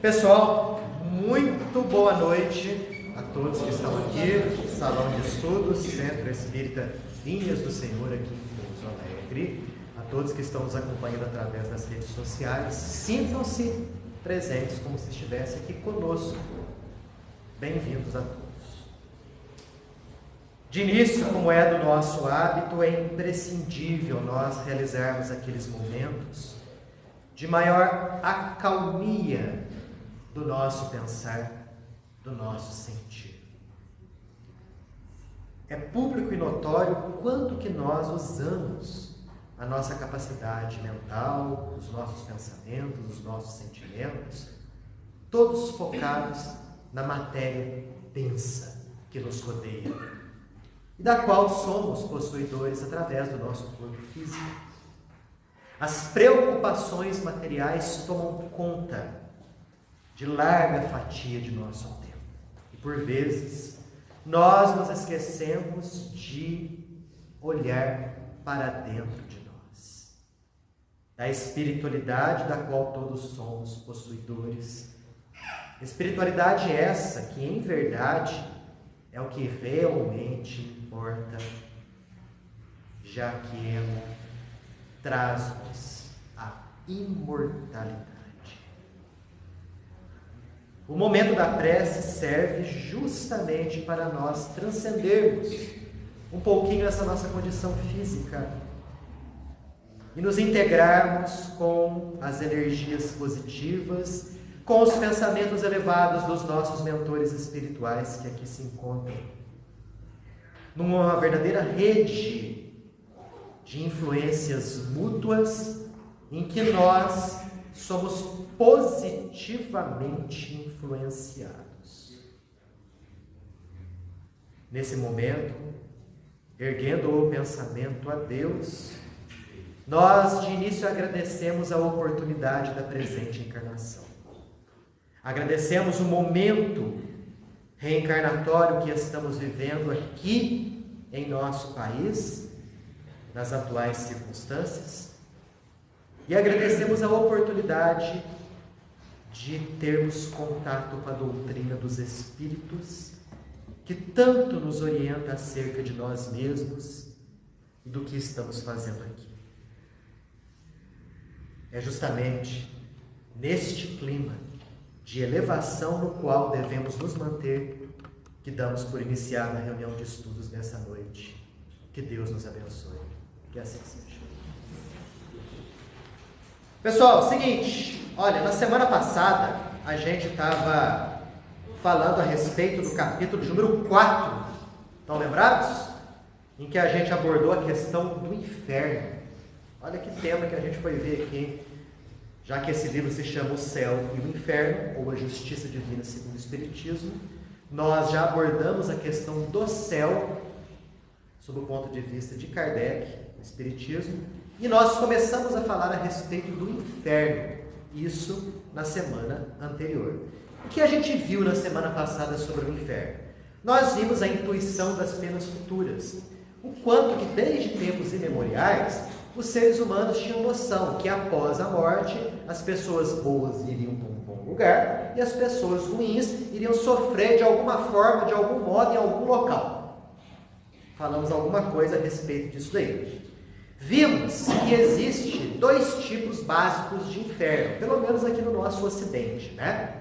Pessoal, muito boa noite a todos que estão aqui no Salão de Estudos, Centro Espírita Vinhas do Senhor aqui em Pouso Alegre, a todos que estão nos acompanhando através das redes sociais. Sintam-se presentes como se estivessem aqui conosco. Bem-vindos a todos. De início, como é do nosso hábito, é imprescindível nós realizarmos aqueles momentos de maior acalmia do nosso pensar, do nosso sentir. É público e notório o quanto que nós usamos a nossa capacidade mental, os nossos pensamentos, os nossos sentimentos, todos focados na matéria densa que nos rodeia e da qual somos possuidores através do nosso corpo físico. As preocupações materiais tomam conta de larga fatia de nosso tempo. E por vezes, nós nos esquecemos de olhar para dentro de nós, da espiritualidade da qual todos somos possuidores. Espiritualidade essa que, em verdade, é o que realmente importa, já que ela traz-nos a imortalidade. O momento da prece serve justamente para nós transcendermos um pouquinho essa nossa condição física e nos integrarmos com as energias positivas, com os pensamentos elevados dos nossos mentores espirituais que aqui se encontram, numa verdadeira rede de influências mútuas em que nós somos positivamente influenciados. Nesse momento, erguendo o pensamento a Deus, nós de início agradecemos a oportunidade da presente encarnação. Agradecemos o momento reencarnatório que estamos vivendo aqui em nosso país, nas atuais circunstâncias, e agradecemos a oportunidade de termos contato com a doutrina dos Espíritos, que tanto nos orienta acerca de nós mesmos e do que estamos fazendo aqui. É justamente neste clima de elevação no qual devemos nos manter que damos por iniciar a reunião de estudos nessa noite. Que Deus nos abençoe. Que assim seja. Pessoal, seguinte, olha, na semana passada a gente estava falando a respeito do capítulo de número 4, estão lembrados? Em que a gente abordou a questão do inferno. Olha que tema que a gente foi ver aqui, já que esse livro se chama O Céu e o Inferno, ou a Justiça Divina segundo o Espiritismo. Nós já abordamos a questão do céu, sob o ponto de vista de Kardec, o Espiritismo, e nós começamos a falar a respeito do inferno, isso na semana anterior. O que a gente viu na semana passada sobre o inferno? Nós vimos a intuição das penas futuras, o quanto que desde tempos imemoriais os seres humanos tinham noção que após a morte as pessoas boas iriam para um bom lugar e as pessoas ruins iriam sofrer de alguma forma, de algum modo, em algum local. Falamos alguma coisa a respeito disso daí. Vimos que existe dois tipos básicos de inferno, pelo menos aqui no nosso ocidente, né?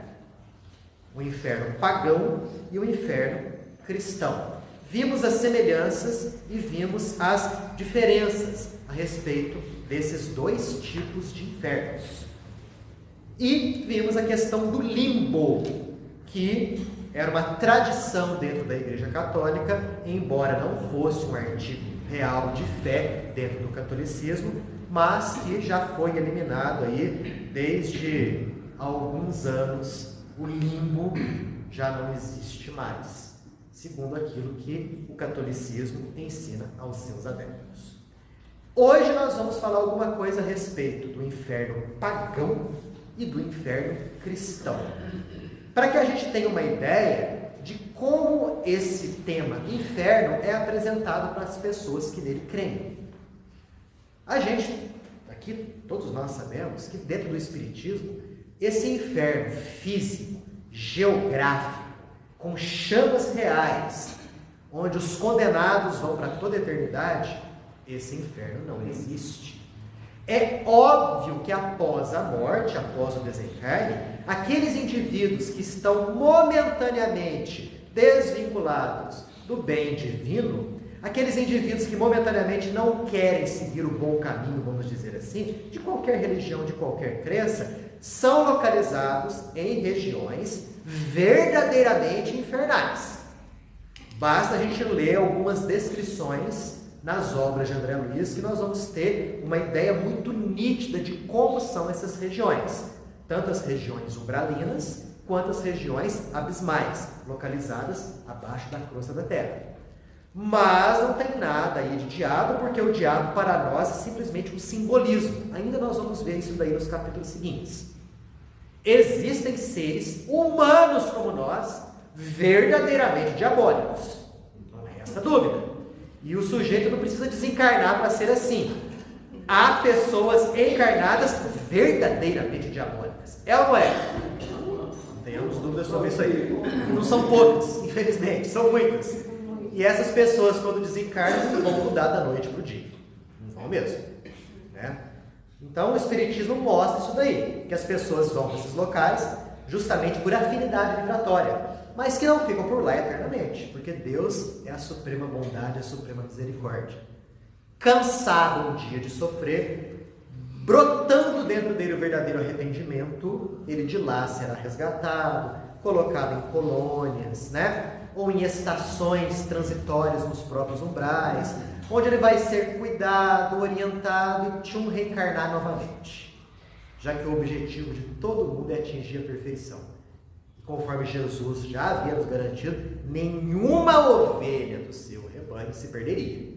O inferno pagão e o inferno cristão. Vimos as semelhanças e vimos as diferenças a respeito desses dois tipos de infernos. E vimos a questão do limbo, que era uma tradição dentro da Igreja Católica, embora não fosse um artigo real de fé dentro do catolicismo, mas que já foi eliminado aí desde alguns anos. O limbo já não existe mais, segundo aquilo que o catolicismo ensina aos seus adeptos. Hoje nós vamos falar alguma coisa a respeito do inferno pagão e do inferno cristão, para que a gente tenha uma ideia de como esse tema inferno é apresentado para as pessoas que nele creem. A gente, que todos nós sabemos que dentro do Espiritismo, esse inferno físico, geográfico, com chamas reais, onde os condenados vão para toda a eternidade, esse inferno não existe. É óbvio que após a morte, após o desencarne, aqueles indivíduos que estão momentaneamente desvinculados do bem divino, aqueles indivíduos que momentaneamente não querem seguir o bom caminho, vamos dizer assim, de qualquer religião, de qualquer crença, são localizados em regiões verdadeiramente infernais. Basta a gente ler algumas descrições nas obras de André Luiz, que nós vamos ter uma ideia muito nítida de como são essas regiões, tanto as regiões umbralinas, quanto as regiões abismais, localizadas abaixo da crosta da terra. Mas não tem nada aí de diabo, porque o diabo para nós é simplesmente um simbolismo. Ainda nós vamos ver isso daí nos capítulos seguintes. Existem seres humanos como nós, verdadeiramente diabólicos. Não resta dúvida. E o sujeito não precisa desencarnar para ser assim. Há pessoas encarnadas verdadeiramente diabólicas. É ou não é? Não tenhamos dúvidas sobre isso aí. Não são poucas, infelizmente, são muitas. E essas pessoas, quando desencarnam, não vão mudar da noite para o dia. Não vão mesmo. Né? Então, o Espiritismo mostra isso daí, que as pessoas vão para esses locais justamente por afinidade vibratória, mas que não ficam por lá eternamente, porque Deus é a suprema bondade, a suprema misericórdia. Cansado um dia de sofrer, brotando dentro dele o verdadeiro arrependimento, ele de lá será resgatado, colocado em colônias, né? Ou em estações transitórias nos próprios umbrais, onde ele vai ser cuidado, orientado e reencarnar novamente, já que o objetivo de todo mundo é atingir a perfeição. Conforme Jesus já havia nos garantido, nenhuma ovelha do seu rebanho se perderia.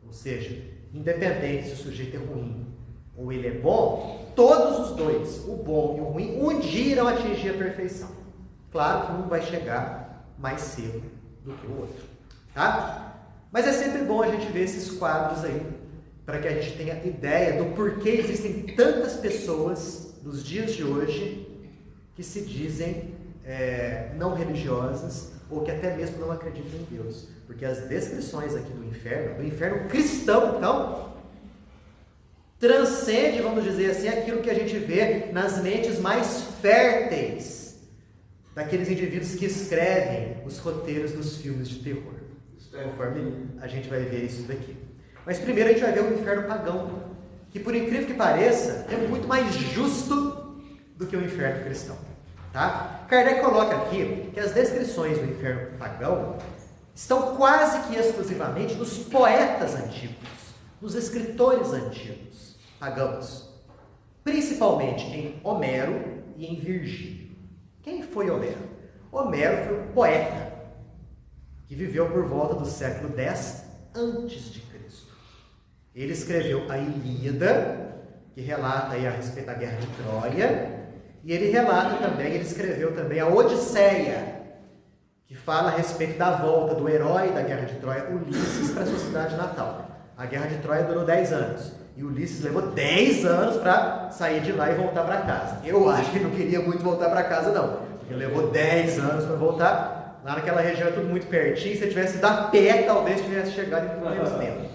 Ou seja, independente se o sujeito é ruim ou ele é bom, todos os dois, o bom e o ruim, um dia irão atingir a perfeição. Claro que um vai chegar mais cedo do que o outro, tá? Mas é sempre bom a gente ver esses quadros aí, para que a gente tenha ideia do porquê existem tantas pessoas nos dias de hoje que se dizem não religiosas, ou que até mesmo não acreditam em Deus. Porque as descrições aqui do inferno cristão, então, transcende, vamos dizer assim, aquilo que a gente vê nas mentes mais férteis daqueles indivíduos que escrevem os roteiros dos filmes de terror. Conforme a gente vai ver isso daqui. Mas primeiro a gente vai ver o inferno pagão, que por incrível que pareça, é muito mais justo do que o inferno cristão. Tá? Kardec coloca aqui que as descrições do inferno pagão estão quase que exclusivamente nos poetas antigos, nos escritores antigos pagãos, principalmente em Homero e em Virgílio. Quem foi Homero? Homero foi um poeta que viveu por volta do século X a.C. Ele escreveu a Ilíada, que relata aí a respeito da guerra de Troia, e ele escreveu também a Odisseia, que fala a respeito da volta do herói da guerra de Troia, Ulisses, para sua cidade natal. A guerra de Troia durou 10 anos, e Ulisses levou 10 anos para sair de lá e voltar para casa. Eu acho que ele não queria muito voltar para casa não, porque ele levou 10 anos para voltar. Lá naquela região é tudo muito pertinho, se ele tivesse ido a pé, talvez tivesse chegado em menos tempo.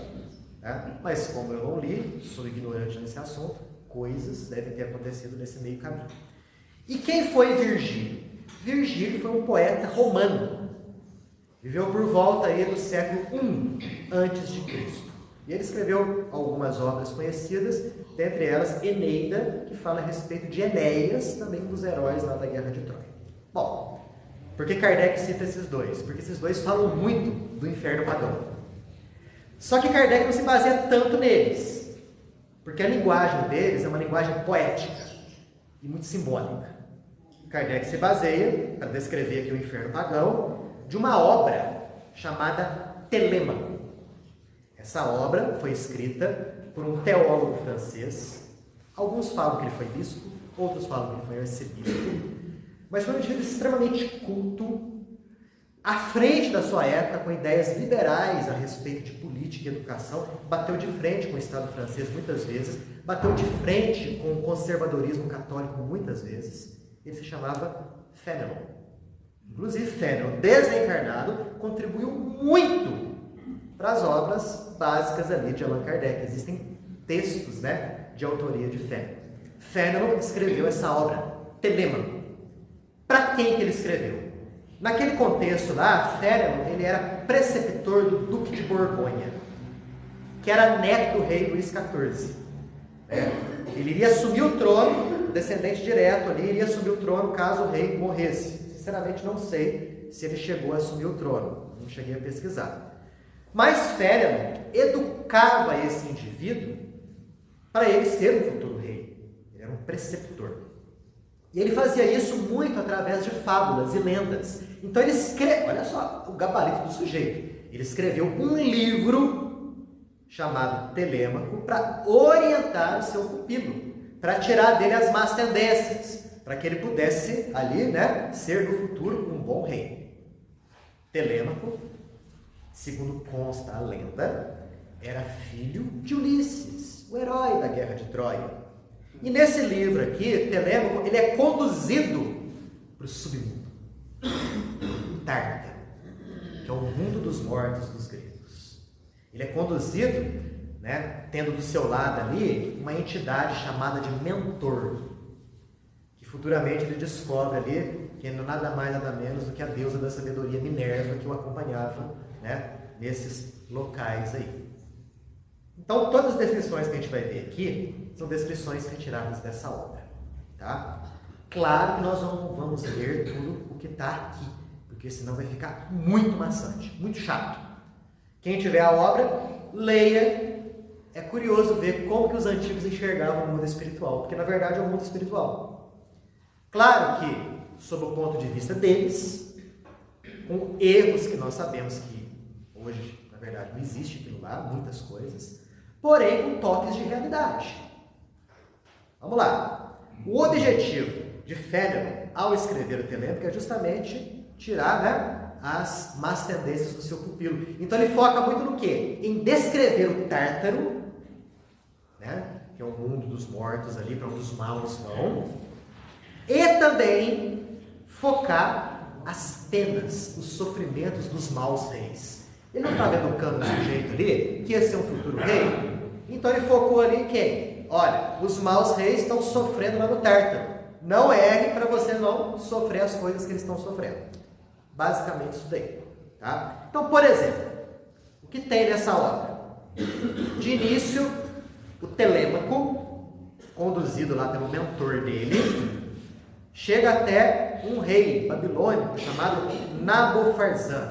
Mas como eu não li, sou ignorante nesse assunto, coisas devem ter acontecido nesse meio caminho. E quem foi Virgílio? Virgílio foi um poeta romano. Viveu por volta aí do século I a.C. E ele escreveu algumas obras conhecidas, dentre elas Eneida, que fala a respeito de Enéas, também um dos heróis lá da Guerra de Troia. Bom, por que Kardec cita esses dois? Porque esses dois falam muito do inferno pagão. Só que Kardec não se baseia tanto neles, porque a linguagem deles é uma linguagem poética e muito simbólica. Kardec se baseia, para descrever aqui o inferno pagão, de uma obra chamada Telêmaco. Essa obra foi escrita por um teólogo francês. Alguns falam que ele foi bispo, outros falam que ele foi arcebispo, mas foi um indivíduo extremamente culto, à frente da sua época, com ideias liberais a respeito de política e educação, bateu de frente com o Estado francês muitas vezes, bateu de frente com o conservadorismo católico muitas vezes. Ele se chamava Fénelon. Inclusive, Fénelon, desencarnado, contribuiu muito para as obras básicas ali de Allan Kardec. Existem textos, né, de autoria de Fénelon. Fénelon escreveu essa obra, Telêmaco. Para quem que ele escreveu? Naquele contexto lá, Fénelon, ele era preceptor do Duque de Borgonha, que era neto do rei Luís XIV. Ele iria assumir o trono, descendente direto ali, iria assumir o trono caso o rei morresse. Sinceramente, não sei se ele chegou a assumir o trono, não cheguei a pesquisar. Mas Fénelon educava esse indivíduo para ele ser o futuro rei. Ele era um preceptor. E ele fazia isso muito através de fábulas e lendas. Então ele escreve, olha só o gabarito do sujeito. Ele escreveu um livro chamado Telêmaco para orientar o seu pupilo, para tirar dele as más tendências, para que ele pudesse ali, né, ser no futuro um bom rei. Telêmaco, segundo consta a lenda, era filho de Ulisses, o herói da Guerra de Troia. E nesse livro aqui, Telêmaco, ele é conduzido para o submundo, o Tártaro, que é o mundo dos mortos dos gregos. Ele é conduzido, né, tendo do seu lado ali uma entidade chamada de Mentor, que futuramente ele descobre ali que não é nada mais nada menos do que a deusa da sabedoria Minerva que o acompanhava, né, nesses locais aí. Então, todas as descrições que a gente vai ver aqui são descrições retiradas dessa obra, tá? Claro que nós não vamos ler tudo o que está aqui, porque senão vai ficar muito maçante, muito chato. Quem tiver a obra, leia. É curioso ver como que os antigos enxergavam o mundo espiritual, porque na verdade é um mundo espiritual. Claro que, sob o ponto de vista deles, com erros que nós sabemos que hoje, na verdade, não existe aquilo lá, muitas coisas, porém com toques de realidade. Vamos lá. O objetivo de Fénelon, ao escrever o Telêmaco, é justamente tirar, né, as más tendências do seu pupilo. Então ele foca muito no quê? Em descrever o Tártaro, né, que é o mundo dos mortos ali, para onde os maus vão, e também focar as penas, os sofrimentos dos maus reis. Ele não estava educando o sujeito ali, que ia ser um futuro rei, então ele focou ali em quem? Olha, os maus reis estão sofrendo lá no Tártaro. Não erre para você não sofrer as coisas que eles estão sofrendo. Basicamente isso daí. Tá? Então, por exemplo, o que tem nessa obra? De início, o Telêmaco, conduzido lá pelo mentor dele, chega até um rei babilônico chamado Nabofarzan.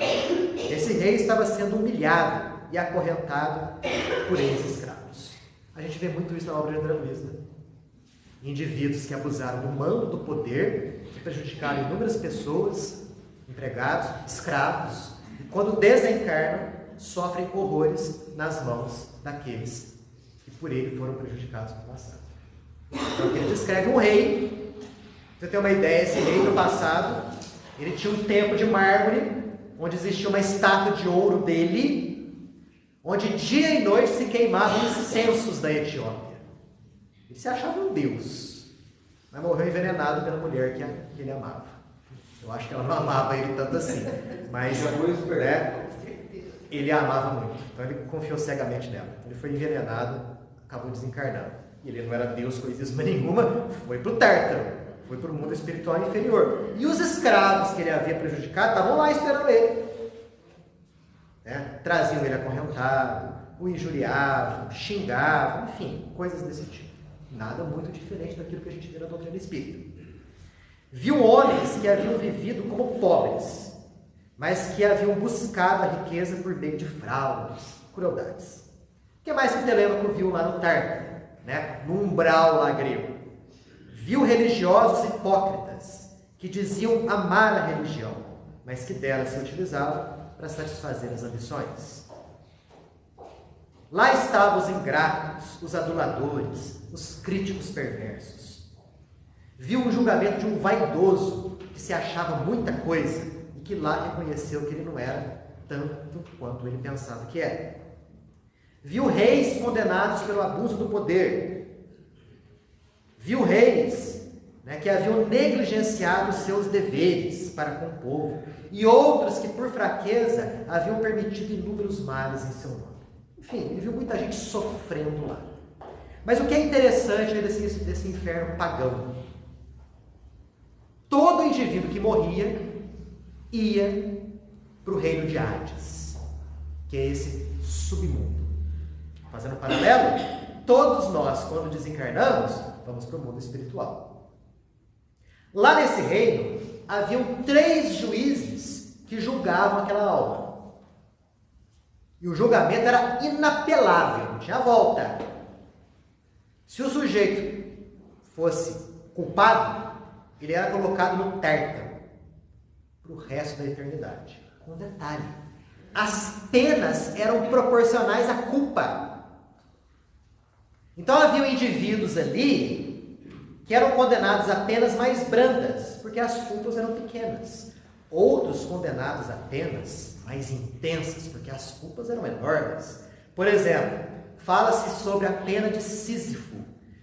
Esse rei estava sendo humilhado e acorrentado por ex-escravos. A gente vê muito isso na obra de André Luiz, né? Indivíduos que abusaram do mando, do poder, que prejudicaram inúmeras pessoas, empregados, escravos, e quando desencarnam, sofrem horrores nas mãos daqueles que por ele foram prejudicados no passado. Então ele descreve um rei. Pra você ter uma ideia, esse rei no passado, ele tinha um templo de mármore, onde existia uma estátua de ouro dele, onde dia e noite se queimavam incensos da Etiópia. Ele se achava um deus, mas morreu envenenado pela mulher que ele amava. Eu acho que ela não amava ele tanto assim, mas né, ele a amava muito. Então ele confiou cegamente nela. Ele foi envenenado, acabou desencarnando. E ele não era deus, coisíssima nenhuma, foi para o Tártaro, foi para o mundo espiritual inferior. E os escravos que ele havia prejudicado estavam lá esperando ele. Né? Traziam ele acorrentado, o injuriavam, xingavam, enfim, coisas desse tipo. Nada muito diferente daquilo que a gente vê na doutrina espírita. Viu homens que haviam vivido como pobres, mas que haviam buscado a riqueza por meio de fraudes, crueldades. O que mais que o Telêmaco viu lá no Tártaro, né? No umbral lá grego? Viu religiosos hipócritas que diziam amar a religião, mas que dela se utilizavam para satisfazer as ambições. Lá estavam os ingratos, os aduladores, os críticos perversos. Viu o julgamento de um vaidoso que se achava muita coisa e que lá reconheceu que ele não era tanto quanto ele pensava que era. Viu reis condenados pelo abuso do poder. Viu reis, né, que haviam negligenciado seus deveres para com o povo, e outros que por fraqueza haviam permitido inúmeros males em seu nome. Enfim, ele viu muita gente sofrendo lá. Mas o que é interessante desse inferno pagão? Todo indivíduo que morria ia para o reino de Hades, que é esse submundo. Fazendo um paralelo, todos nós, quando desencarnamos, vamos para o mundo espiritual. Lá nesse reino, haviam 3 juízes que julgavam aquela alma. E o julgamento era inapelável, não tinha volta. Se o sujeito fosse culpado, ele era colocado no tártaro para o resto da eternidade. Com um detalhe: as penas eram proporcionais à culpa. Então haviam indivíduos ali que eram condenados a penas mais brandas, porque as culpas eram pequenas. Outros condenados a penas mais intensas, porque as culpas eram enormes. Por exemplo, fala-se sobre a pena de Sísifo.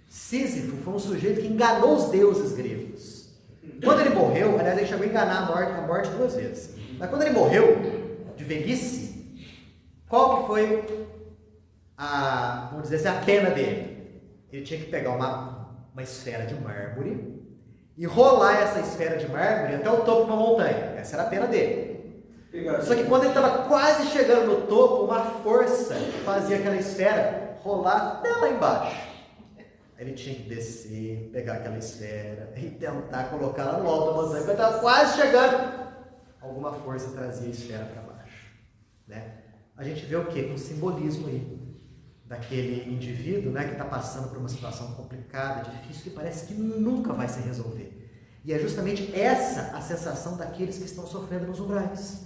Sísifo foi um sujeito que enganou os deuses gregos. Quando ele morreu, aliás, ele chegou a enganar a morte 2 vezes. Mas quando ele morreu, de velhice, qual que foi vamos dizer assim, a pena dele? Ele tinha que pegar uma esfera de mármore e rolar essa esfera de mármore até o topo de uma montanha. Essa era a pena dele. Só que quando ele estava quase chegando no topo, uma força fazia aquela esfera rolar até lá embaixo. Ele tinha que descer, pegar aquela esfera e tentar colocá-la no alto da montanha. Quando estava quase chegando, alguma força trazia a esfera para baixo. Né? A gente vê o quê? Um simbolismo aí daquele indivíduo, né, que está passando por uma situação complicada, difícil, que parece que nunca vai se resolver. E é justamente essa a sensação daqueles que estão sofrendo nos umbrais.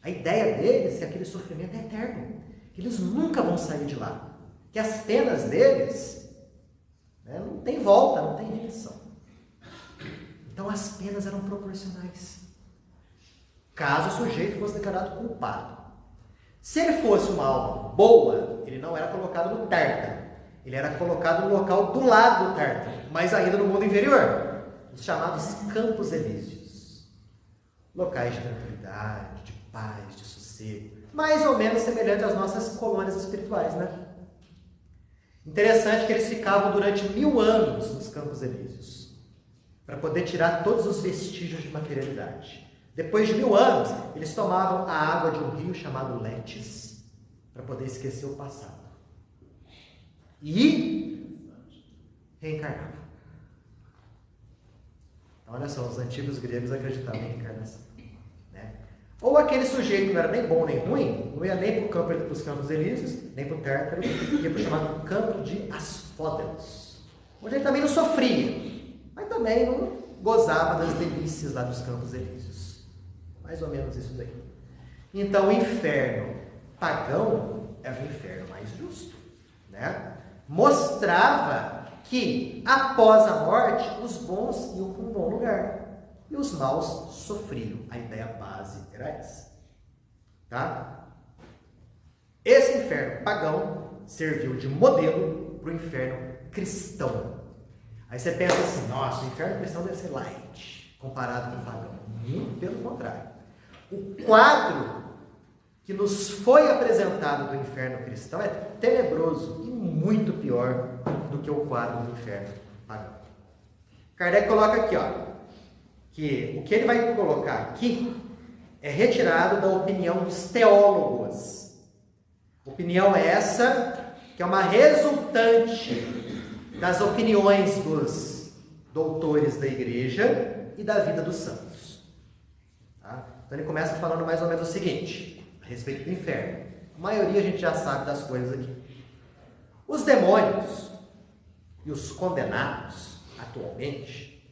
A ideia deles é que aquele sofrimento é eterno, que eles nunca vão sair de lá, que as penas deles, né, não tem volta, não tem remissão. Então as penas eram proporcionais, caso o sujeito fosse declarado culpado. Se ele fosse uma alma boa, ele não era colocado no tártaro, ele era colocado no local do lado do tártaro, mas ainda no mundo inferior, os chamados campos elíseos, locais de tranquilidade, de paz, de sossego, mais ou menos semelhante às nossas colônias espirituais, né? Interessante que eles ficavam durante 1000 anos nos campos elíseos, para poder tirar todos os vestígios de materialidade. Depois de 1000 anos, eles tomavam a água de um rio chamado Létis, para poder esquecer o passado. E reencarnavam. Então, olha só, os antigos gregos acreditavam em reencarnação. Né? Ou aquele sujeito que não era nem bom nem ruim, não ia nem para os campos elíseos, nem para o tártaro, ia para o chamado campo de Asfódelos, onde ele também não sofria, mas também não gozava das delícias lá dos campos elíseos. Mais ou menos isso daí. Então o inferno pagão era o inferno mais justo, né? Mostrava que após a morte os bons iam para um bom lugar e os maus sofriam. A ideia base era essa, tá? Esse inferno pagão serviu de modelo para o inferno cristão. Aí você pensa assim: nossa, o inferno cristão deve ser light comparado com o pagão. Muito pelo contrário. O quadro que nos foi apresentado do inferno cristão é tenebroso e muito pior do que o quadro do inferno pagão. Kardec coloca aqui, ó, que o que ele vai colocar aqui é retirado da opinião dos teólogos. Opinião essa que é uma resultante das opiniões dos doutores da igreja e da vida dos santos. Tá? Então ele começa falando mais ou menos o seguinte, a respeito do inferno. A maioria a gente já sabe das coisas aqui. Os demônios e os condenados, atualmente,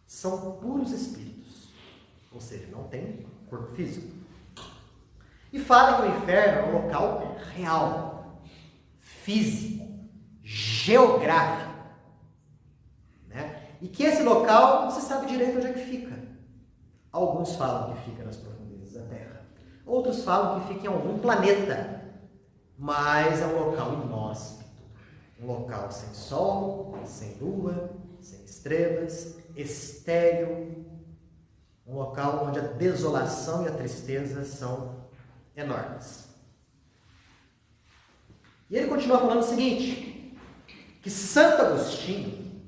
são puros espíritos, ou seja, não tem corpo físico. E fala que o inferno é um local real, físico, geográfico, né? E que esse local não se sabe direito onde é que fica. Alguns falam que fica nas profundezas da Terra. Outros falam que fica em algum planeta, mas é um local inóspito, um local sem sol, sem lua, sem estrelas, estéril, um local onde a desolação e a tristeza são enormes. E ele continua falando o seguinte, que Santo Agostinho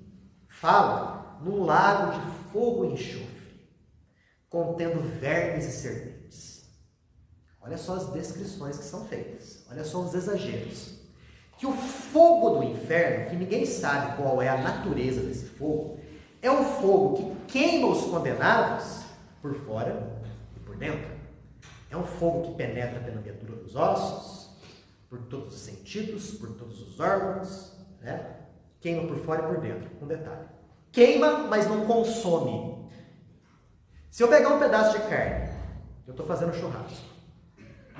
fala num lago de fogo e enxofre, contendo vermes e serpentes. Olha só as descrições que são feitas, olha só os exageros. Que o fogo do inferno, que ninguém sabe qual é a natureza desse fogo, é um fogo que queima os condenados por fora e por dentro. É um fogo que penetra pela medula dos ossos, por todos os sentidos, por todos os órgãos, né? Queima por fora e por dentro, um detalhe. Queima, mas não consome. Se eu pegar um pedaço de carne, eu estou fazendo churrasco,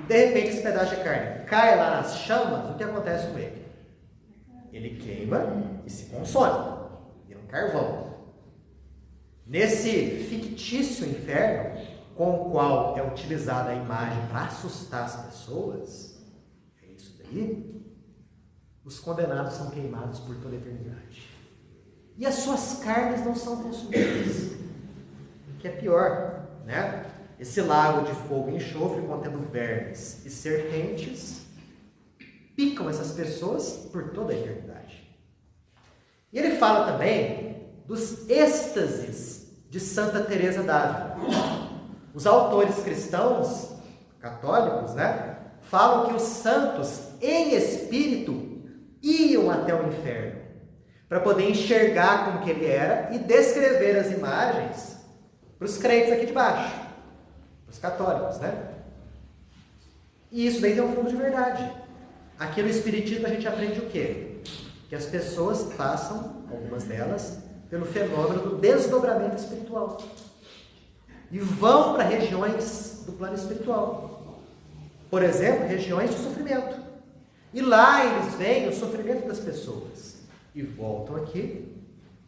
e de repente esse pedaço de carne cai lá nas chamas, o que acontece com ele? Ele queima e se consome, vira um carvão. Nesse fictício inferno, com o qual é utilizada a imagem para assustar as pessoas, é isso daí, os condenados são queimados por toda a eternidade. E as suas carnes não são consumidas, o que é pior, né? Esse lago de fogo e enxofre, contendo vermes e serpentes, picam essas pessoas por toda a eternidade. E ele fala também dos êxtases de Santa Teresa d'Ávila. Os autores cristãos, católicos, né, falam que os santos, em espírito, iam até o inferno, para poder enxergar como que ele era e descrever as imagens para os crentes aqui de baixo. Os católicos, né? E isso daí tem um fundo de verdade. Aqui no Espiritismo a gente aprende o quê? Que as pessoas passam, algumas delas, pelo fenômeno do desdobramento espiritual. E vão para regiões do plano espiritual. Por exemplo, regiões de sofrimento. E lá eles veem o sofrimento das pessoas. E voltam aqui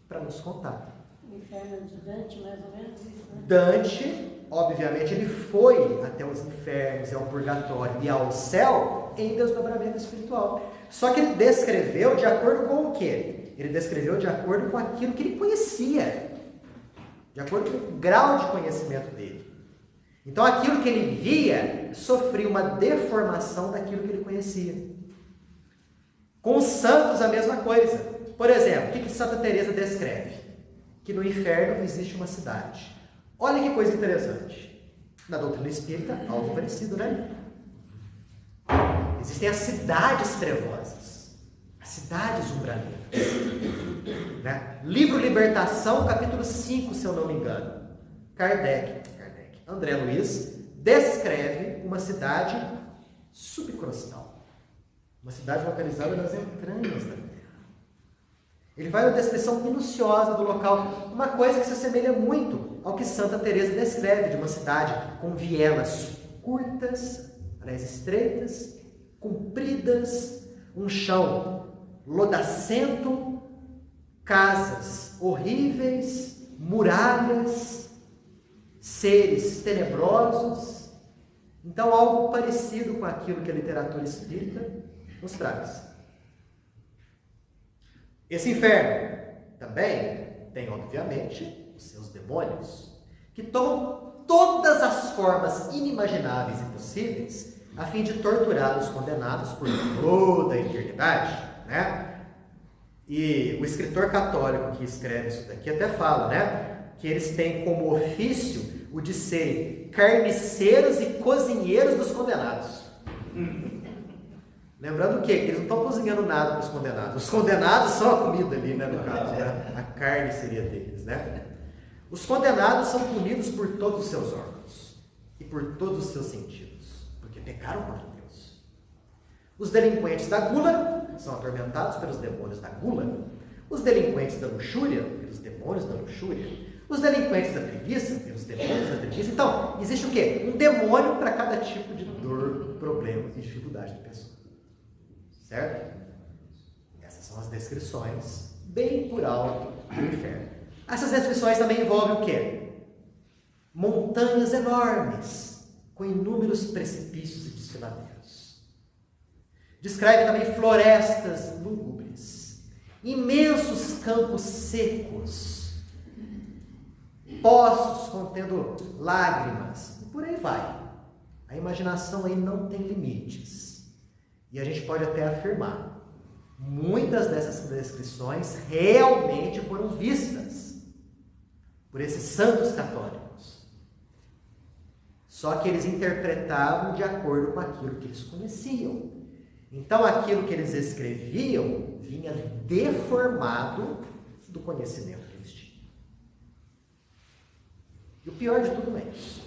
para nos contar. O inferno de Dante, mais ou menos isso, né? Dante, obviamente, ele foi até os infernos, ao purgatório e ao céu em desdobramento espiritual. Só que ele descreveu de acordo com o quê? Ele descreveu de acordo com aquilo que ele conhecia, de acordo com o grau de conhecimento dele. Então, aquilo que ele via sofria uma deformação daquilo que ele conhecia. Com os santos, a mesma coisa. Por exemplo, o que Santa Teresa descreve? Que no inferno existe uma cidade. Olha que coisa interessante. Na doutrina espírita, algo parecido, né? Existem as cidades trevosas, as cidades umbraleiras. Né? Livro Libertação, capítulo 5, se eu não me engano. André Luiz descreve uma cidade subcrostal. Uma cidade localizada nas entranhas da Terra. Ele vai na descrição minuciosa do local, uma coisa que se assemelha muito ao que Santa Teresa descreve de uma cidade com vielas curtas, aliás, estreitas, compridas, um chão lodacento, casas horríveis, muralhas, seres tenebrosos. Então, algo parecido com aquilo que a literatura espírita nos traz. Esse inferno também tem, obviamente, os seus demônios, que tomam todas as formas inimagináveis e possíveis a fim de torturar os condenados por toda a eternidade, né? E o escritor católico que escreve isso daqui até fala, né, que eles têm como ofício o de serem carniceiros e cozinheiros dos condenados. Lembrando o quê? Que eles não estão cozinhando nada para os condenados. Os condenados são a comida ali, né, no caso. Né? A carne seria deles, né? Os condenados são punidos por todos os seus órgãos e por todos os seus sentidos, porque pecaram contra Deus. Os delinquentes da gula são atormentados pelos demônios da gula. Os delinquentes da luxúria, pelos demônios da luxúria. Os delinquentes da preguiça, pelos demônios da preguiça. Então, existe o quê? Um demônio para cada tipo de dor, problema e dificuldade de pessoa. Certo? Essas são as descrições, bem por alto, do inferno. Essas descrições também envolvem o quê? Montanhas enormes, com inúmeros precipícios e desfiladeiros. Descreve também florestas lúgubres, imensos campos secos, poços contendo lágrimas, e por aí vai. A imaginação aí não tem limites. E a gente pode até afirmar, muitas dessas descrições realmente foram vistas por esses santos católicos. Só que eles interpretavam de acordo com aquilo que eles conheciam. Então, aquilo que eles escreviam vinha deformado do conhecimento que eles tinham. E o pior de tudo é isso.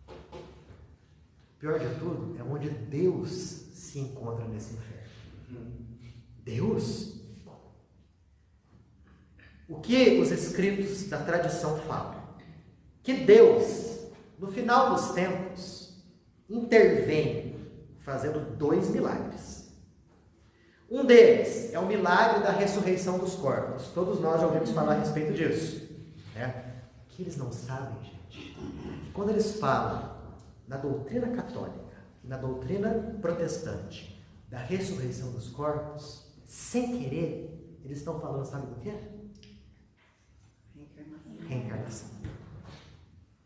O pior de tudo é onde Deus se encontra nesse inferno. Deus? O que os escritos da tradição falam? Que Deus, no final dos tempos, intervém fazendo 2 milagres. Um deles é o milagre da ressurreição dos corpos. Todos nós já ouvimos falar a respeito disso. O que eles não sabem, gente, que quando eles falam na doutrina católica e na doutrina protestante da ressurreição dos corpos, sem querer, eles estão falando, sabe do quê? Reencarnação.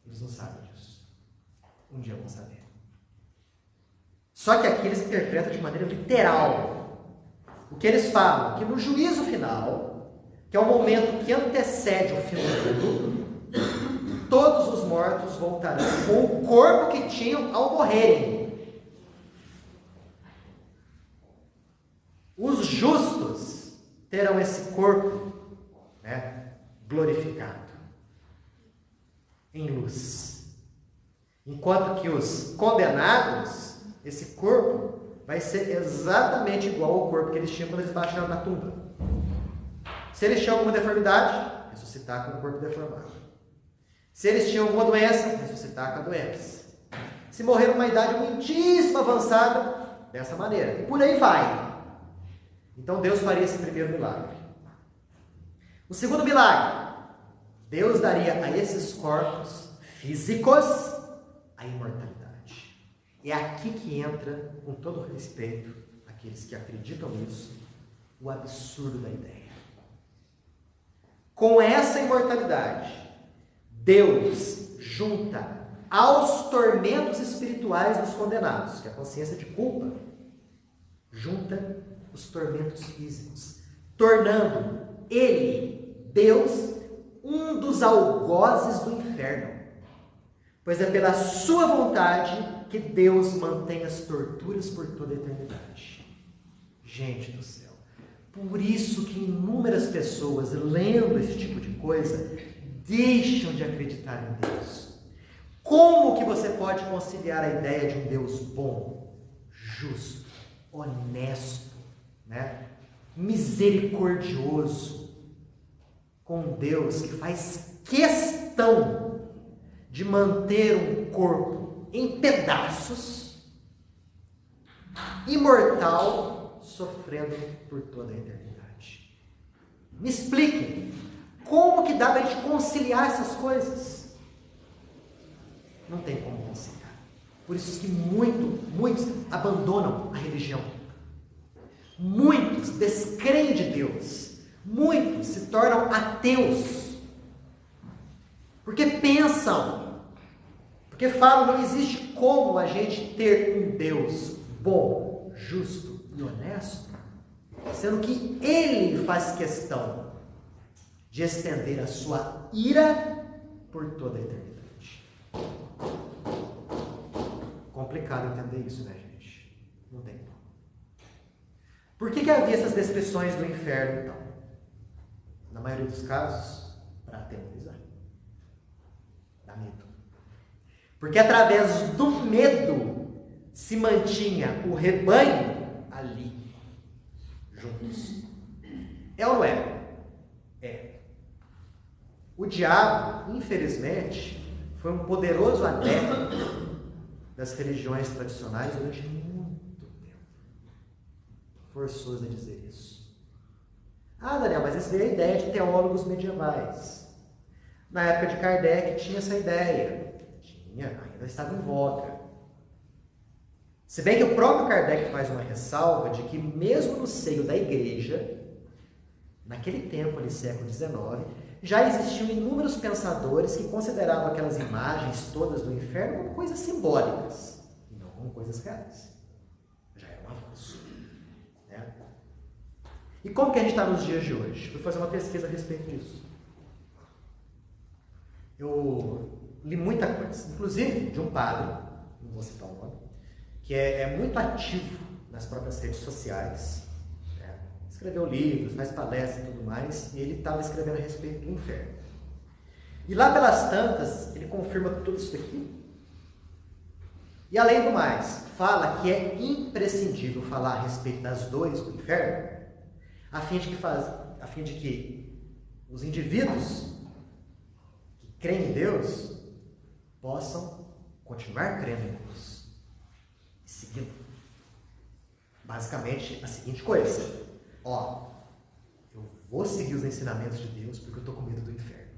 Eles não sabem disso. Um dia vão saber. Só que aqui eles interpretam de maneira literal. O que eles falam? Que no juízo final, que é o momento que antecede o fim do mundo, todos os mortos voltarão com o corpo que tinham ao morrerem. Os justos terão esse corpo, glorificado, em luz. Enquanto que os condenados, esse corpo vai ser exatamente igual ao corpo que eles tinham quando eles baixaram na tumba. Se eles tinham alguma deformidade, ressuscitar com o corpo deformado. Se eles tinham alguma doença, ressuscitar com a doença. Se morreram numa idade muitíssimo avançada, dessa maneira. E por aí vai. Então Deus faria esse primeiro milagre. O segundo milagre, Deus daria a esses corpos físicos a imortalidade. É aqui que entra, com todo respeito, aqueles que acreditam nisso, o absurdo da ideia. Com essa imortalidade, Deus junta aos tormentos espirituais dos condenados, que é a consciência de culpa, junta os tormentos físicos, tornando Ele, Deus, um dos algozes do inferno. Pois é pela sua vontade que Deus mantém as torturas por toda a eternidade. Gente do céu. Por isso que inúmeras pessoas, lendo esse tipo de coisa, deixam de acreditar em Deus. Como que você pode conciliar a ideia de um Deus bom, justo, honesto, misericordioso, com um Deus que faz questão de manter um corpo em pedaços, imortal, sofrendo por toda a eternidade? Me expliquem, como que dá para a gente conciliar essas coisas? Não tem como conciliar. Por isso que muitos abandonam a religião. Muitos descreem de Deus. Muitos se tornam ateus. Porque pensam, porque falam, não existe como a gente ter um Deus bom, justo e honesto, sendo que Ele faz questão de estender a sua ira por toda a eternidade. Complicado entender isso, né, gente? Não tem como. Por que havia essas descrições do inferno, então? Na maioria dos casos, para atemorizar. Dá medo. Porque através do medo se mantinha o rebanho ali, juntos. É ou não é? É. O diabo, infelizmente, foi um poderoso adepto das religiões tradicionais durante muito tempo. Forçoso a dizer isso. Ah, Daniel, mas essa é a ideia de teólogos medievais. Na época de Kardec tinha essa ideia. ainda estava em voga. Se bem que o próprio Kardec faz uma ressalva de que mesmo no seio da igreja, naquele tempo, ali, século XIX, já existiam inúmeros pensadores que consideravam aquelas imagens todas do inferno como coisas simbólicas, e não como coisas reais. Já era um avanço. Né? E como que a gente está nos dias de hoje? Fui fazer uma pesquisa a respeito disso. Eu li muita coisa, inclusive de um padre, não vou citar o nome, que é muito ativo nas próprias redes sociais, né? Escreveu livros, faz palestras e tudo mais, e ele estava escrevendo a respeito do inferno. E lá pelas tantas, ele confirma tudo isso aqui. E além do mais, fala que é imprescindível falar a respeito das dores do inferno, a fim de que os indivíduos que creem em Deus possam continuar crendo em Deus. Seguindo basicamente a seguinte coisa: eu vou seguir os ensinamentos de Deus porque eu estou com medo do inferno.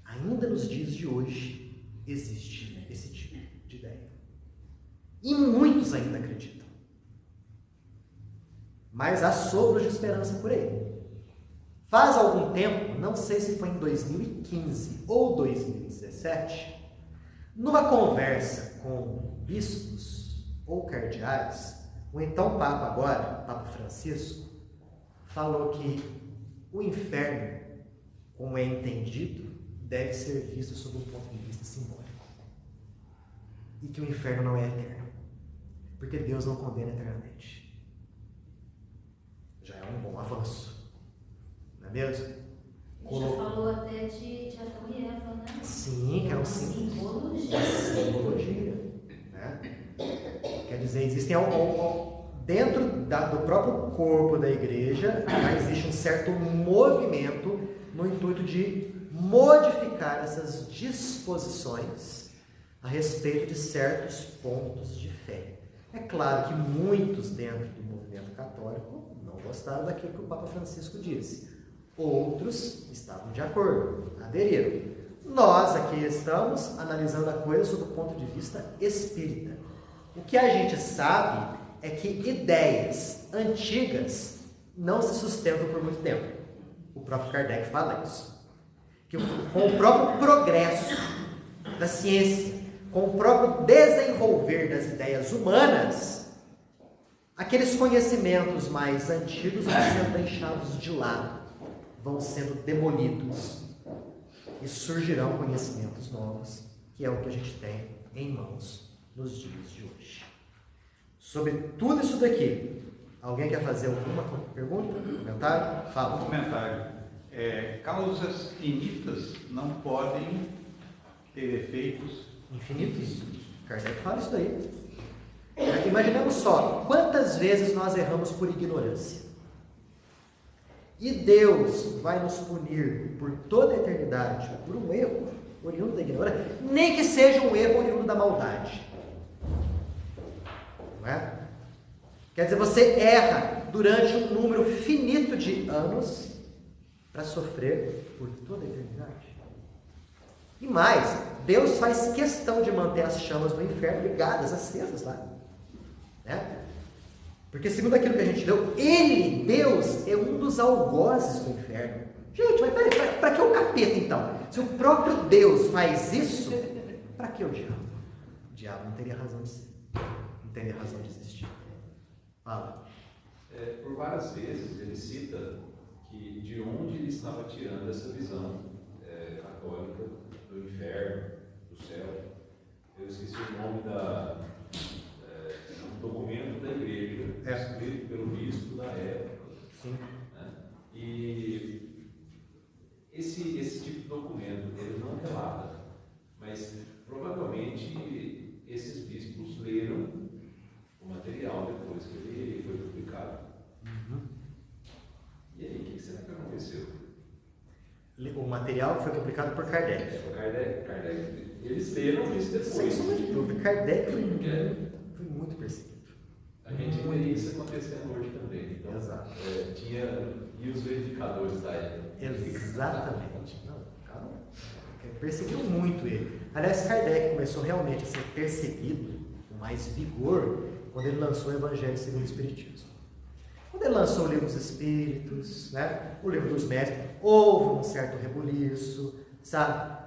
Ainda nos dias de hoje existe esse tipo de ideia, e muitos ainda acreditam, mas há sopros de esperança por aí. Faz algum tempo, não sei se foi em 2015 ou 2017, numa conversa com bispos ou cardeais, o então Papa agora, Papa Francisco, falou que o inferno, como é entendido, deve ser visto sob um ponto de vista simbólico. E que o inferno não é eterno, porque Deus não condena eternamente. Já é um bom avanço, não é mesmo? Ele já falou até de Adão e Eva, né? Sim, que é uma simbologia. Né? Quer dizer, existem dentro do próprio corpo da igreja, já existe um certo movimento no intuito de modificar essas disposições a respeito de certos pontos de fé. É claro que muitos dentro do movimento católico não gostaram daquilo que o Papa Francisco disse. Outros estavam de acordo, aderiram. Nós aqui estamos analisando a coisa sob o ponto de vista espírita. O que a gente sabe é que ideias antigas não se sustentam por muito tempo. O próprio Kardec fala isso. Que com o próprio progresso da ciência, com o próprio desenvolver das ideias humanas, aqueles conhecimentos mais antigos vão sendo deixados de lado, vão sendo demolidos, e surgirão conhecimentos novos, que é o que a gente tem em mãos nos dias de hoje. Sobre tudo isso daqui, alguém quer fazer alguma pergunta, comentário? Fala. Comentário. Causas finitas não podem ter efeitos infinitos. Kardec fala isso daí. Imaginemos só, quantas vezes nós erramos por ignorância. E Deus vai nos punir por toda a eternidade por um erro oriundo da ignorância, nem que seja um erro oriundo da maldade. Não é? Quer dizer, você erra durante um número finito de anos para sofrer por toda a eternidade. E mais, Deus faz questão de manter as chamas do inferno ligadas, acesas lá. Né? Porque segundo aquilo que a gente leu, Ele, Deus, é um dos algozes do inferno. Gente, mas peraí, para que o capeta então? Se o próprio Deus faz isso, para que o diabo? O diabo não teria razão de ser. Não teria razão de existir. Fala. Por várias vezes ele cita que de onde ele estava tirando essa visão católica do inferno, do céu. Eu esqueci o nome um documento da igreja, escrito pelo bispo da época. Sim. Né? E esse tipo de documento ele não relata, mas provavelmente esses bispos leram o material depois que ele foi publicado. Uhum. E aí, o que será que aconteceu? O material foi publicado por Kardec. Kardec. Eles leram isso depois. Sem sombra de dúvida, Kardec foi muito perseguido. A gente vê isso acontecendo hoje também. Então, exato. E os verificadores da época. Exatamente. Não, calma. Perseguiram muito ele. Aliás, Kardec começou realmente a ser perseguido com mais vigor quando ele lançou o Evangelho segundo o Espiritismo. Quando ele lançou o Livro dos Espíritos, né, o Livro dos Médicos, houve um certo rebuliço, sabe?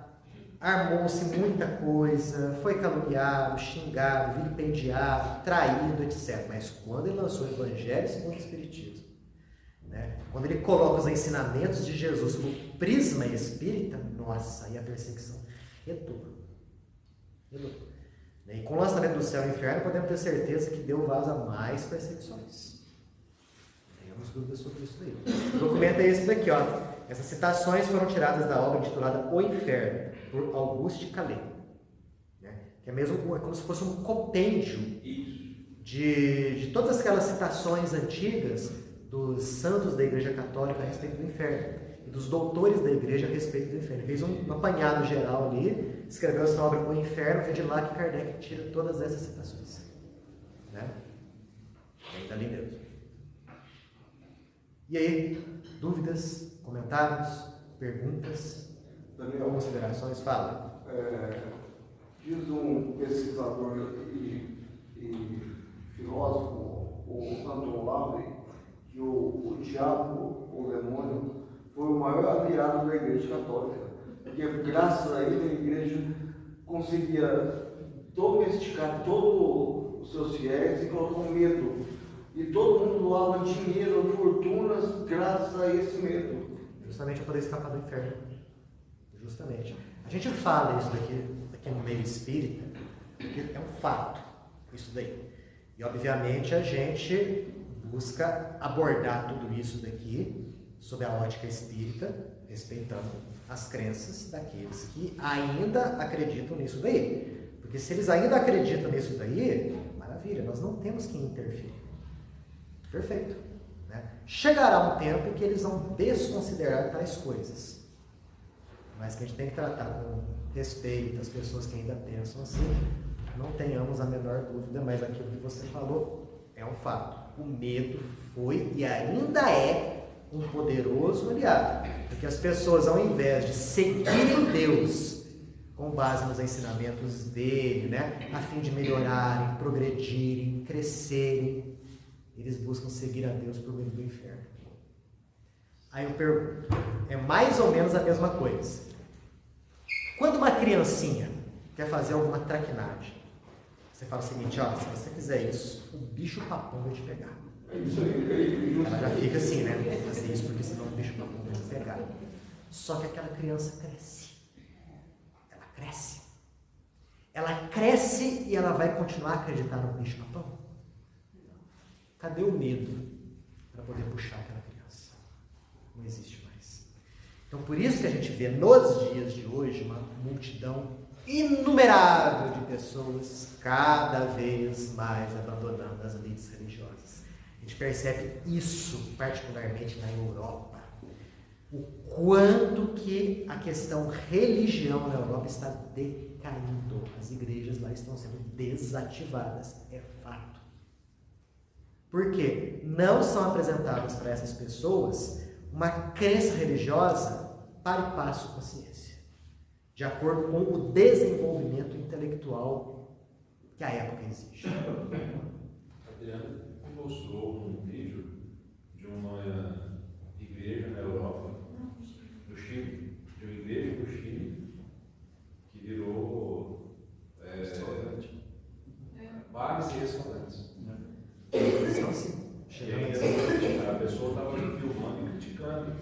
Armou-se muita coisa, foi caluniado, xingado, vilipendiado, traído, etc. Mas quando ele lançou o Evangelho segundo o Espiritismo, né, quando ele coloca os ensinamentos de Jesus como prisma espírita, nossa, aí a perseguição retornou. E com o lançamento do céu e do inferno, podemos ter certeza que deu vaso a mais perseguições. Não tenhamos dúvidas sobre isso daí. O documento é esse daqui, ó. Essas citações foram tiradas da obra intitulada O Inferno, por Auguste Calais. Né? Que é mesmo como se fosse um compêndio de todas aquelas citações antigas dos santos da Igreja Católica a respeito do inferno e dos doutores da Igreja a respeito do inferno. Ele fez um apanhado geral ali, escreveu essa obra O Inferno, é de lá que Kardec tira todas essas citações. Né? Vem dali mesmo. E aí, dúvidas, comentários, perguntas, Daniel, considerações? Fala. Diz um pesquisador e filósofo, o Anton Lavey, que o diabo, o demônio, foi o maior aliado da Igreja Católica, porque graças a ele a Igreja conseguia domesticar todos os seus fiéis e colocou medo. E todo mundo doava dinheiro, fortunas, graças a esse medo. Justamente para poder escapar do inferno. Justamente. A gente fala isso aqui no meio espírita, porque é um fato, isso daí. E obviamente a gente busca abordar tudo isso daqui sob a ótica espírita, respeitando as crenças daqueles que ainda acreditam nisso daí. Porque se eles ainda acreditam nisso daí, maravilha, nós não temos que interferir. Perfeito. Né? Chegará um tempo em que eles vão desconsiderar tais coisas. Mas que a gente tem que tratar com respeito as pessoas que ainda pensam assim. Não tenhamos a menor dúvida, mas aquilo que você falou é um fato. O medo foi e ainda é um poderoso aliado. Porque as pessoas, ao invés de seguirem Deus com base nos ensinamentos dele, né, a fim de melhorarem, progredirem, crescerem, eles buscam seguir a Deus por meio do inferno. Aí eu pergunto, é mais ou menos a mesma coisa. Quando uma criancinha quer fazer alguma traquinagem, você fala o seguinte, ó, se você fizer isso, o bicho papão vai te pegar. Ela já fica assim, né? Não vou fazer isso porque senão o bicho papão vai te pegar. Só que aquela criança cresce. Ela cresce. Ela cresce e ela vai continuar a acreditar no bicho papão? Cadê o medo para poder puxar aquela criança? Não existe mais. Então, por isso que a gente vê nos dias de hoje uma multidão inumerável de pessoas cada vez mais abandonando as elites religiosas. A gente percebe isso particularmente na Europa. O quanto que a questão religião na Europa está decaindo. As igrejas lá estão sendo desativadas. É fato. Por quê? Não são apresentadas para essas pessoas uma crença religiosa para e passo com a ciência, de acordo com o desenvolvimento intelectual que a época exige. Adriano mostrou um vídeo de uma igreja na Europa, no Chile, de uma igreja no Chile, que virou bares e restaurantes. Então, assim, A pessoa estava filmando e criticando.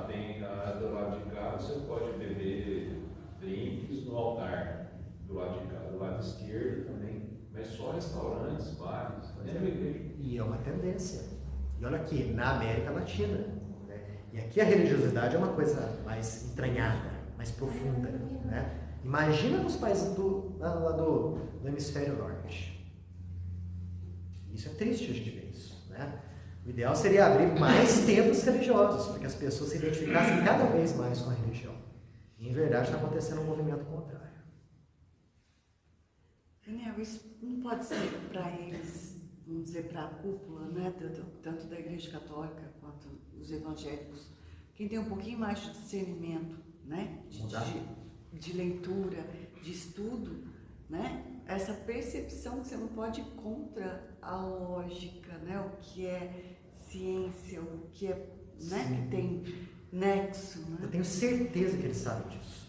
Tem do lado de cá, você pode beber drinks no altar, do lado de cá, do lado esquerdo também, mas só restaurantes, bares, dentro da igreja. E é uma tendência. E olha aqui, na América Latina, né? E aqui a religiosidade é uma coisa mais entranhada, mais profunda, né? Imagina nos países do hemisfério norte. Isso é triste a gente ver isso, né? O ideal seria abrir mais templos religiosos, para que as pessoas se identificassem cada vez mais com a religião. E, em verdade, está acontecendo um movimento contrário. Daniel, isso não pode ser para eles, vamos dizer, para a cúpula, né? Tanto da Igreja Católica quanto os evangélicos, quem tem um pouquinho mais de discernimento, né? de leitura, de estudo, né? Essa percepção que você não pode ir contra a lógica, né? O que é ciência, o que é, né? Que tem nexo, né? Eu tenho certeza que eles sabem disso.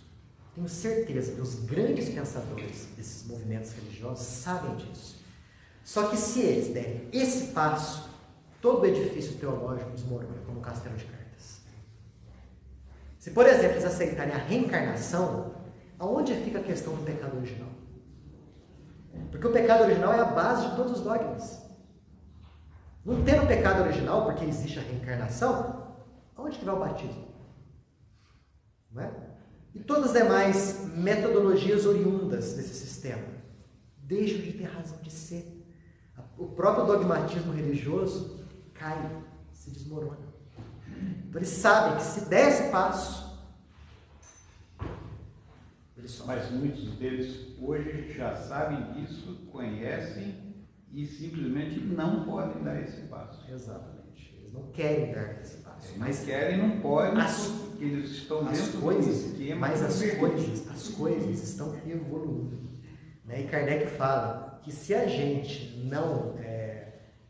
Tenho certeza que os grandes pensadores desses movimentos religiosos sabem disso. Só que se eles derem esse passo, todo o edifício teológico desmorona, como um castelo de cartas. Se, por exemplo, eles aceitarem a reencarnação, aonde fica a questão do pecado original? Porque o pecado original é a base de todos os dogmas. Não tendo pecado original, porque existe a reencarnação, aonde que vai o batismo? Não é? E todas as demais metodologias oriundas desse sistema deixam de ter razão de ser. O próprio dogmatismo religioso cai, se desmorona. Então eles sabem que se der esse passo, eles sofrem. Mas muitos deles hoje já sabem disso, conhecem e simplesmente não podem dar esse passo. Exatamente. Eles não querem dar esse passo. Mas querem, não podem, porque eles estão dentro do esquema. Mas as coisas estão evoluindo. Né? E Kardec fala que se a gente não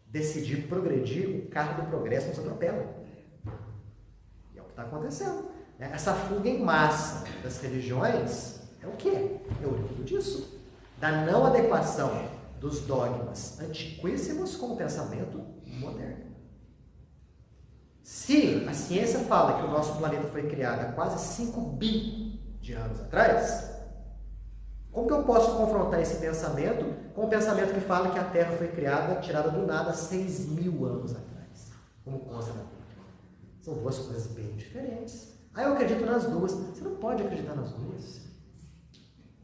decidir progredir, o carro do progresso nos atropela. E é o que está acontecendo. Né? Essa fuga em massa das religiões é o quê? É oriundo disso. Da não adequação dos dogmas antiquíssimos com o pensamento moderno. Se a ciência fala que o nosso planeta foi criado há quase 5 bi de anos atrás, como que eu posso confrontar esse pensamento com o pensamento que fala que a Terra foi criada, tirada do nada, 6.000 anos atrás? Como consta na Bíblia. São duas coisas bem diferentes. Eu acredito nas duas. Você não pode acreditar nas duas.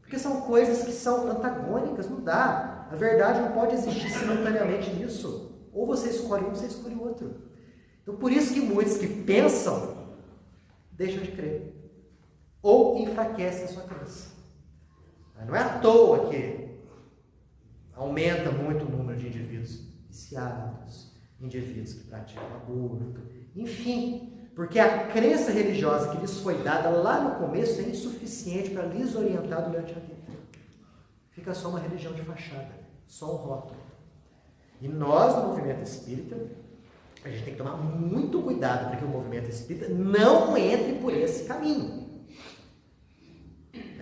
Porque são coisas que são antagônicas, não dá. A verdade não pode existir simultaneamente nisso. Ou você escolhe um, ou você escolhe o outro. Então, por isso que muitos que pensam, deixam de crer. Ou enfraquecem a sua crença. Não é à toa que aumenta muito o número de indivíduos viciados, indivíduos que praticam aborto, enfim, porque a crença religiosa que lhes foi dada lá no começo é insuficiente para lhes orientar durante a vida. Fica só uma religião de fachada, só um rótulo. E nós, no movimento espírita, a gente tem que tomar muito cuidado para que o movimento espírita não entre por esse caminho.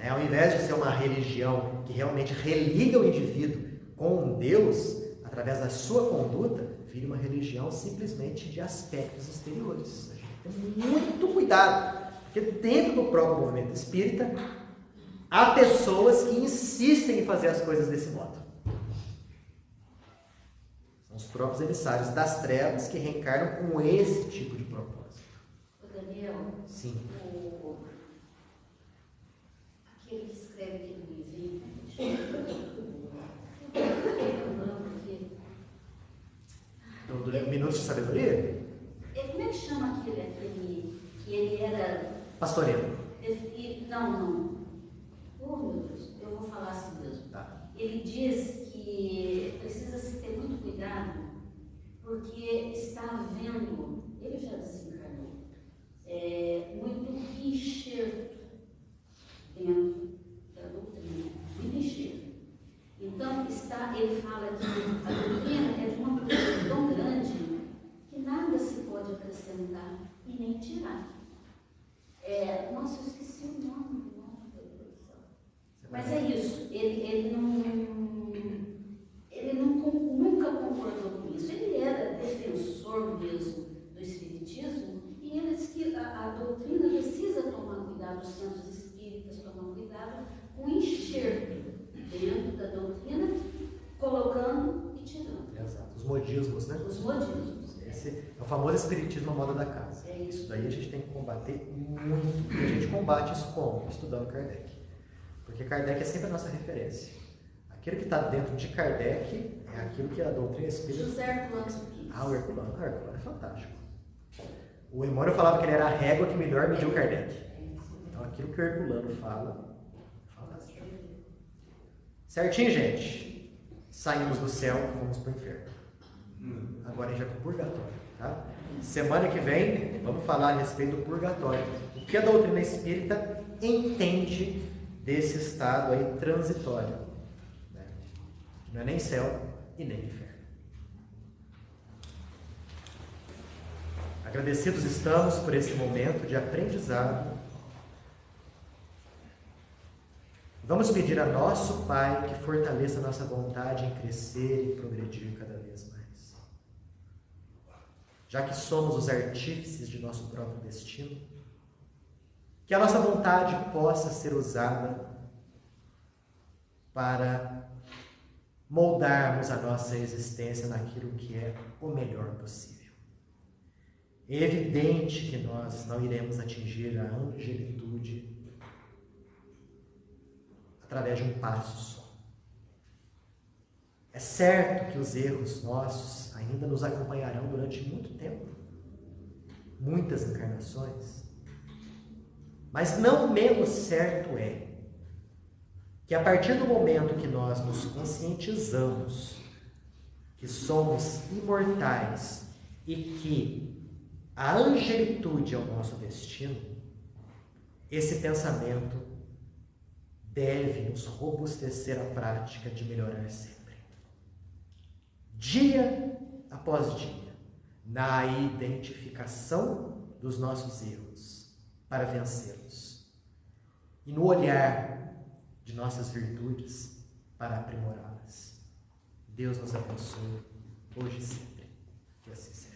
Ao invés de ser uma religião que realmente religa o indivíduo com Deus, através da sua conduta, vira uma religião simplesmente de aspectos exteriores. A gente tem que ter muito cuidado, porque dentro do próprio movimento espírita, há pessoas que insistem em fazer as coisas desse modo. São os próprios emissários das trevas que reencarnam com esse tipo de propósito. O Daniel, sim. Aquele que escreve aquele livrinho, do Minutos de Sabedoria? Como é que chama aquele que ele era... Pastoreiro. Não. Oh, meu Deus, eu vou falar assim mesmo. Tá. Ele diz que precisa se ter muito cuidado, porque está havendo, ele já desencarnou, muito enxerto dentro da doutrina, muito enxerto. Então, ele fala que a doutrina é de uma coisa tão grande que nada se pode acrescentar e nem tirar. Nossa, eu esqueci o nome do mas é isso, ele nunca concordou com isso. Ele era defensor mesmo do espiritismo e ele disse que a doutrina precisa tomar cuidado, os centros espíritas tomam cuidado com o enxerto dentro da doutrina, colocando e tirando. Exato, os modismos, né? Os modismos. Esse é o famoso espiritismo à moda da casa. Isso daí a gente tem que combater muito. E a gente combate isso como? Estudando Kardec. Porque Kardec é sempre a nossa referência. Aquilo que está dentro de Kardec é aquilo que a doutrina espírita... José Herculano. O Herculano. O Herculano é fantástico. O Emmanuel falava que ele era a régua que melhor mediu Kardec. Então aquilo que o Herculano fala, é fantástico. Certinho, gente? Saímos do céu e fomos para o inferno. Agora a gente vai para o purgatório. Tá? Semana que vem, vamos falar a respeito do purgatório. O que a doutrina espírita entende desse estado aí transitório, né? Não é nem céu e nem inferno. Agradecidos estamos por esse momento de aprendizado. Vamos pedir a nosso Pai que fortaleça a nossa vontade em crescer e progredir cada vez mais. Já que somos os artífices de nosso próprio destino, que a nossa vontade possa ser usada para moldarmos a nossa existência naquilo que é o melhor possível. É evidente que nós não iremos atingir a angelitude através de um passo só. É certo que os erros nossos ainda nos acompanharão durante muito tempo, muitas encarnações, mas não menos certo é que a partir do momento que nós nos conscientizamos que somos imortais e que a angelitude é o nosso destino, esse pensamento deve nos robustecer a prática de melhorar sempre. Dia após dia, na identificação dos nossos erros para vencê-los e no olhar de nossas virtudes para aprimorá-las. Deus nos abençoe hoje e sempre. Que assim seja.